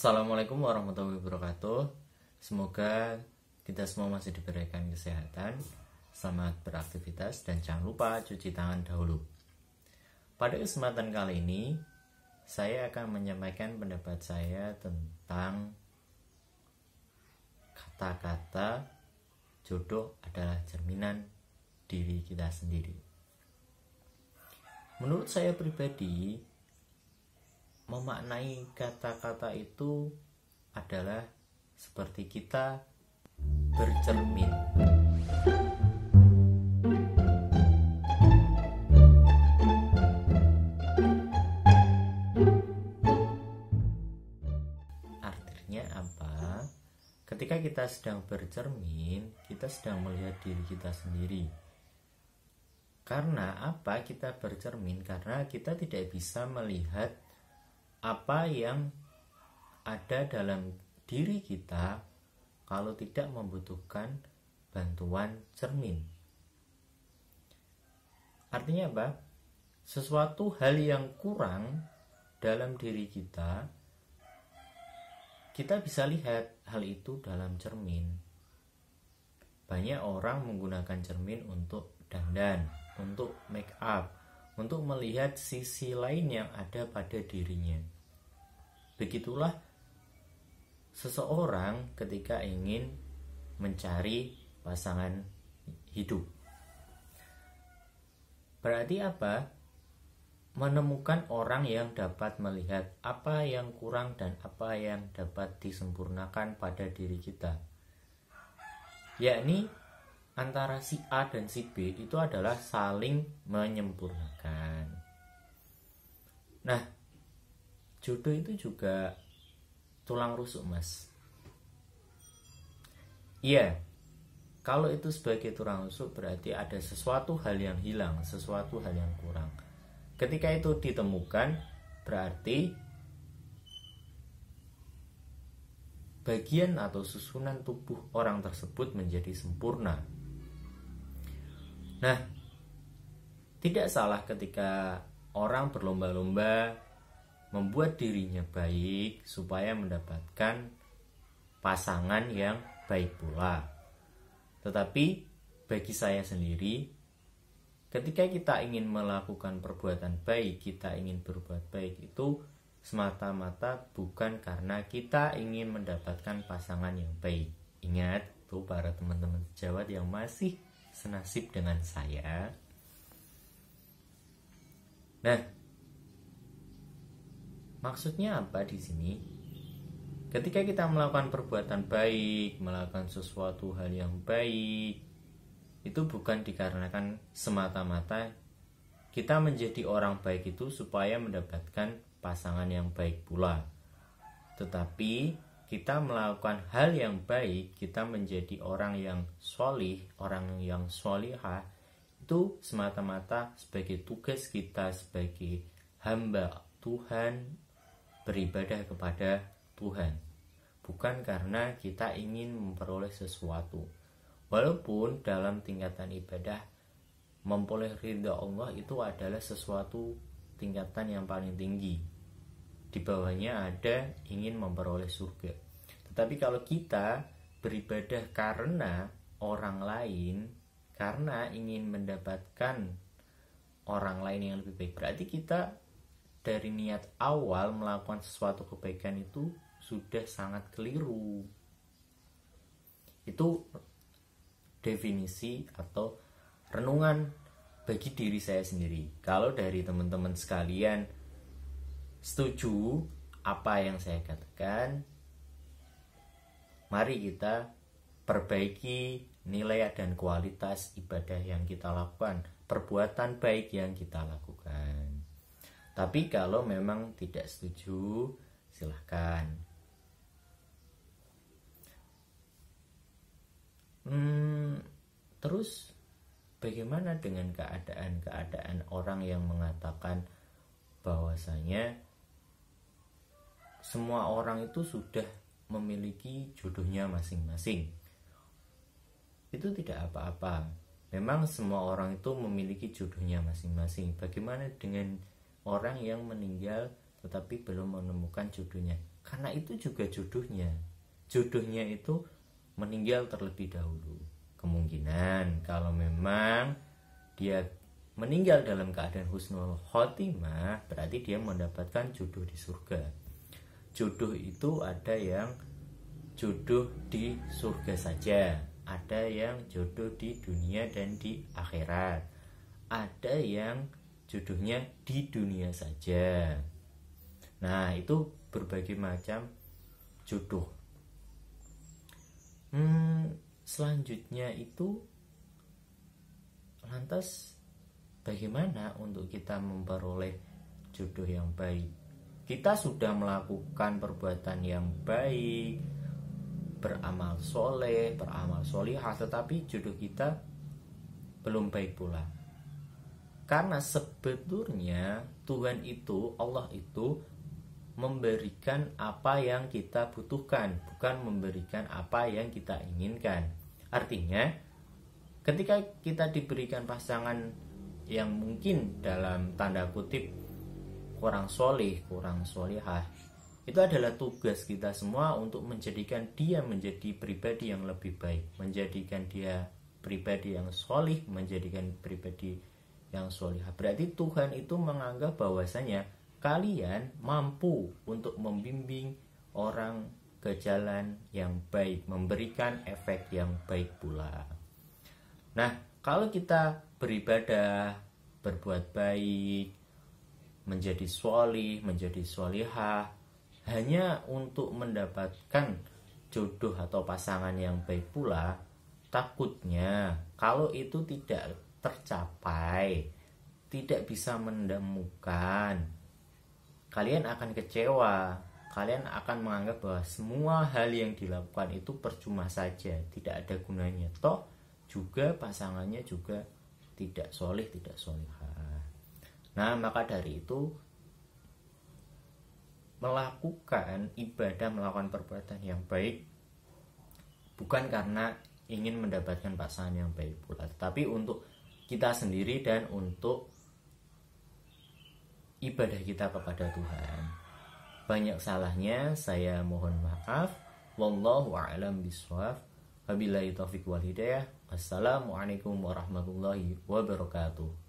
Assalamualaikum warahmatullahi wabarakatuh. Semoga kita semua masih diberikan kesehatan. Selamat beraktivitas dan jangan lupa cuci tangan dahulu. Pada kesempatan kali ini, saya akan menyampaikan pendapat saya tentang kata-kata jodoh adalah cerminan diri kita sendiri. Menurut saya pribadi, memaknai kata-kata itu adalah seperti kita bercermin. Artinya apa? Ketika kita sedang bercermin, kita sedang melihat diri kita sendiri. Karena apa kita bercermin? Karena kita tidak bisa melihat apa yang ada dalam diri kita kalau tidak membutuhkan bantuan cermin. Artinya apa? Sesuatu hal yang kurang dalam diri kita bisa lihat hal itu dalam cermin. Banyak orang menggunakan cermin untuk dandan, untuk make up, untuk melihat sisi lain yang ada pada dirinya. Begitulah seseorang ketika ingin mencari pasangan hidup. Berarti apa? Menemukan orang yang dapat melihat apa yang kurang dan apa yang dapat disempurnakan pada diri kita. Yakni antara si A dan si B itu adalah saling menyempurnakan. Nah, jodoh itu juga tulang rusuk, Mas. Iya, kalau itu sebagai tulang rusuk berarti ada sesuatu hal yang hilang, sesuatu hal yang kurang. Ketika itu ditemukan, berarti bagian atau susunan tubuh orang tersebut menjadi sempurna. Nah, tidak salah ketika orang berlomba-lomba membuat dirinya baik supaya mendapatkan pasangan yang baik pula. Tetapi bagi saya sendiri, ketika kita ingin melakukan perbuatan baik, kita ingin berbuat baik itu semata-mata bukan karena kita ingin mendapatkan pasangan yang baik. Ingat tuh para teman-teman sejawat yang masih senasib dengan saya. Nah, maksudnya apa di sini? Ketika kita melakukan perbuatan baik, melakukan sesuatu hal yang baik, itu bukan dikarenakan semata-mata kita menjadi orang baik itu supaya mendapatkan pasangan yang baik pula. Tetapi kita melakukan hal yang baik, kita menjadi orang yang sholih, orang yang sholihah, itu semata-mata sebagai tugas kita sebagai hamba Tuhan, beribadah kepada Tuhan, bukan karena kita ingin memperoleh sesuatu. Walaupun dalam tingkatan ibadah memperoleh ridha Allah itu adalah sesuatu tingkatan yang paling tinggi. Di bawahnya ada ingin memperoleh surga. Tetapi kalau kita beribadah karena orang lain, karena ingin mendapatkan orang lain yang lebih baik, berarti kita dari niat awal melakukan sesuatu kebaikan itu sudah sangat keliru. Itu definisi atau renungan bagi diri saya sendiri. Kalau dari teman-teman sekalian setuju apa yang saya katakan, mari kita perbaiki nilai dan kualitas ibadah yang kita lakukan, perbuatan baik yang kita lakukan. Tapi kalau memang tidak setuju, silahkan. Terus bagaimana dengan keadaan orang yang mengatakan bahwasanya semua orang itu sudah memiliki jodohnya masing-masing? Itu tidak apa-apa. Memang semua orang itu memiliki jodohnya masing-masing. Bagaimana dengan orang yang meninggal tetapi belum menemukan jodohnya? karena itu juga jodohnya itu meninggal terlebih dahulu. Kemungkinan kalau memang dia meninggal dalam keadaan husnul khotimah, berarti dia mendapatkan jodoh di surga. Jodoh itu ada yang jodoh di surga saja, ada yang jodoh di dunia dan di akhirat, ada yang jodohnya di dunia saja. Nah, itu berbagai macam jodoh. Selanjutnya itu, lantas bagaimana untuk kita memperoleh jodoh yang baik? Kita sudah melakukan perbuatan yang baik, beramal soleh, beramal solihah, tetapi jodoh kita belum baik pula. Karena sebetulnya Tuhan itu, Allah itu memberikan apa yang kita butuhkan, bukan memberikan apa yang kita inginkan. Artinya, ketika kita diberikan pasangan yang mungkin dalam tanda kutip kurang solih, kurang solihah, itu adalah tugas kita semua untuk menjadikan dia menjadi pribadi yang lebih baik, menjadikan dia pribadi yang solih, menjadikan pribadi yang solihah. Berarti Tuhan itu menganggap bahwasanya kalian mampu untuk membimbing orang ke jalan yang baik, memberikan efek yang baik pula. Nah, kalau kita beribadah, berbuat baik, menjadi sholih, menjadi sholihah, hanya untuk mendapatkan jodoh atau pasangan yang baik pula, takutnya kalau itu tidak tercapai, tidak bisa menemukan, kalian akan kecewa, kalian akan menganggap bahwa semua hal yang dilakukan itu percuma saja, tidak ada gunanya. Toh juga pasangannya juga tidak solih, tidak solihah. Nah, maka dari itu melakukan ibadah, melakukan perbuatan yang baik bukan karena ingin mendapatkan pasangan yang baik pula, tetapi untuk kita sendiri dan untuk ibadah kita kepada Tuhan. Banyak salahnya, saya mohon maaf. Wallahu a'lam bishawab. Wabillahi taufiq wal hidayah. Assalamualaikum warahmatullahi wabarakatuh.